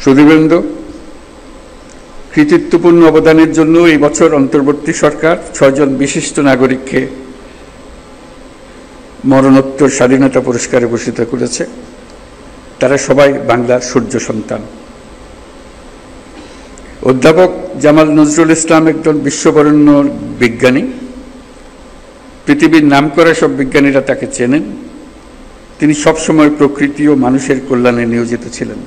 সুধীবৃন্দ, কৃতিত্বপূর্ণ অবদানের জন্য এই বছর অন্তর্বর্তী সরকার 6 জন বিশিষ্ট নাগরিককে মরণোত্তর স্বাধীনতা পুরস্কারে ভূষিত করেছে। তারা সবাই বাংলার সূর্য সন্তান। অধ্যাপক জামাল নজরুল ইসলাম একজন বিশ্ববরেণ্য বিজ্ঞানী। পৃথিবীর নামকরা সব বিজ্ঞানীরা তাকে চেনেন। তিনি সবসময় প্রকৃতি ও মানুষের কল্যাণে নিয়োজিত ছিলেন।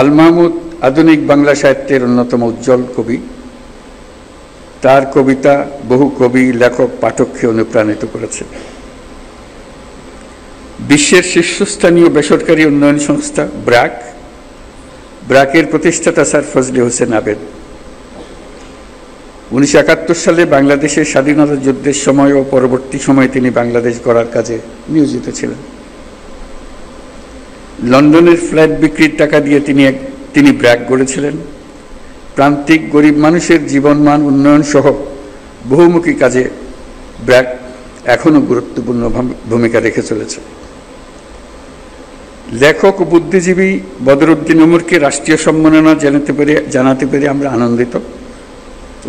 আল মাহমুদ আধুনিক বাংলা সাহিত্যের অন্যতম উজ্জ্বল কবি। তার কবিতা বহু কবি, লেখক, পাঠককে অনুপ্রাণিত করেছে। বিশ্বের শীর্ষস্থানীয় বেসরকারি উন্নয়ন সংস্থা ব্র্যাকের প্রতিষ্ঠাতা স্যার ফজলে হোসেন আবেদ 1971 সালে বাংলাদেশের স্বাধীনতা যুদ্ধের সময় ও পরবর্তী সময়ে তিনি বাংলাদেশ গড়ার কাজে নিয়োজিত ছিলেন। লন্ডনের ফ্ল্যাট বিক্রির টাকা দিয়ে তিনি ব্র্যাক গড়েছিলেন। প্রান্তিক গরিব মানুষের জীবনমান উন্নয়ন সহ বহুমুখী কাজে ব্র্যাক এখনও গুরুত্বপূর্ণ ভূমিকা রেখে চলেছে। লেখক ও বুদ্ধিজীবী বদরুদ্দিন উমরকে রাষ্ট্রীয় সম্মাননা জানাতে পেরে আমরা আনন্দিত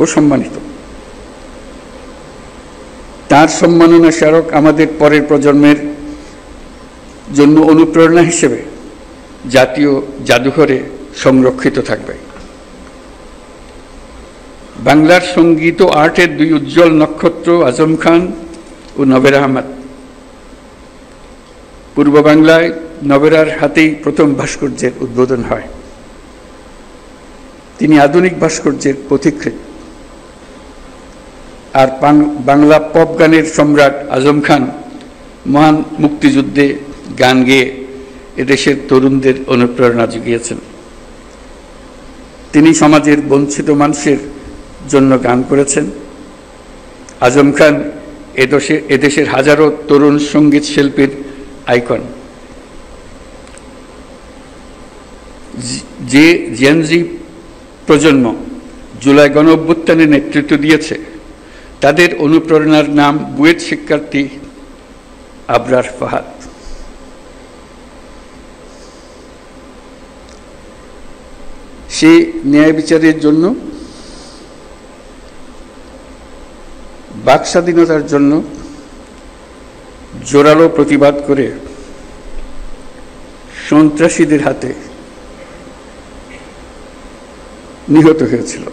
ও সম্মানিত। তার সম্মাননা স্মারক আমাদের পরের প্রজন্মের জন্য অনুপ্রেরণা হিসেবে জাতীয় জাদুঘরে সংরক্ষিত থাকবে। বাংলার সঙ্গীত ও আর্টের 2 উজ্জ্বল নক্ষত্র আজম খান ও নবের আহমদ। পূর্ব বাংলায় নবেরার হাতেই প্রথম ভাস্কর্যের উদ্বোধন হয়। তিনি আধুনিক ভাস্কর্যের পথিকৃৎ। আর বাংলা পপ গানের সম্রাট আজম খান মহান মুক্তিযুদ্ধে গান গেয়ে এদেশের তরুণদের অনুপ্রেরণা জুগিয়েছেন। তিনি সমাজের বঞ্চিত মানুষের জন্য গান করেছেন। আজম খান এদেশের হাজারো তরুণ সঙ্গীত শিল্পীর আইকন। যে জেনজি প্রজন্ম জুলাই গণ অভ্যুত্থানে নেতৃত্ব দিয়েছে, তাদের অনুপ্রেরণার নাম বুয়েট শিক্ষার্থী আবরার ফাহাদ। সে ন্যায় বিচারের জন্য, বাক স্বাধীনতার জন্য জোরালো প্রতিবাদ করে সন্ত্রাসীদের হাতে নিহত হয়েছিল।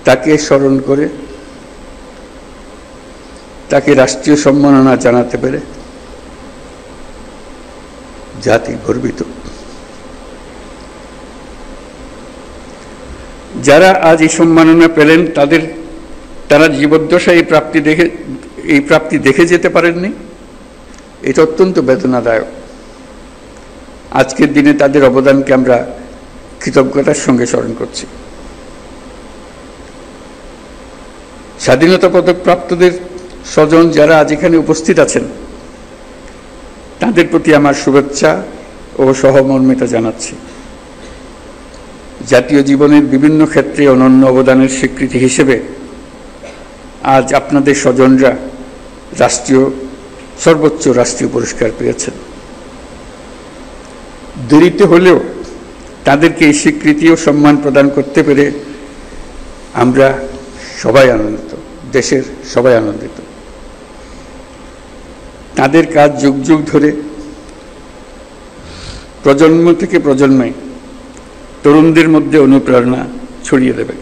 তাকে স্মরণ করে তাকে রাষ্ট্রীয় সম্মাননা জানাতে পেরে জাতি গর্বিত। যারা আজ এই সম্মাননা পেলেন তারা জীবদ্দশায় এই প্রাপ্তি দেখে যেতে পারেননি। এটা অত্যন্ত বেদনাদায়ক। আজকের দিনে তাদের অবদানকে আমরা কৃতজ্ঞতার সঙ্গে স্মরণ করছি। স্বাধীনতা পদক প্রাপ্তদের স্বজন যারা আজ এখানে উপস্থিত আছেন, তাদের প্রতি আমার শুভেচ্ছা ও সহমর্মিতা জানাচ্ছি। জাতীয় জীবনের বিভিন্ন ক্ষেত্রে অনন্য অবদানের স্বীকৃতি হিসেবে আজ আপনাদের স্বজনরা সর্বোচ্চ রাষ্ট্রীয় পুরস্কার পেয়েছেন। দেরিতে হলেও তাদেরকে এই স্বীকৃতি ও সম্মান প্রদান করতে পেরে আমরা সবাই আনন্দিত, দেশের সবাই আনন্দিত। তাদের কাজ যুগ যুগ ধরে প্রজন্ম থেকে প্রজন্মে তরুণদের মধ্যে অনুপ্রেরণা ছড়িয়ে দেবে।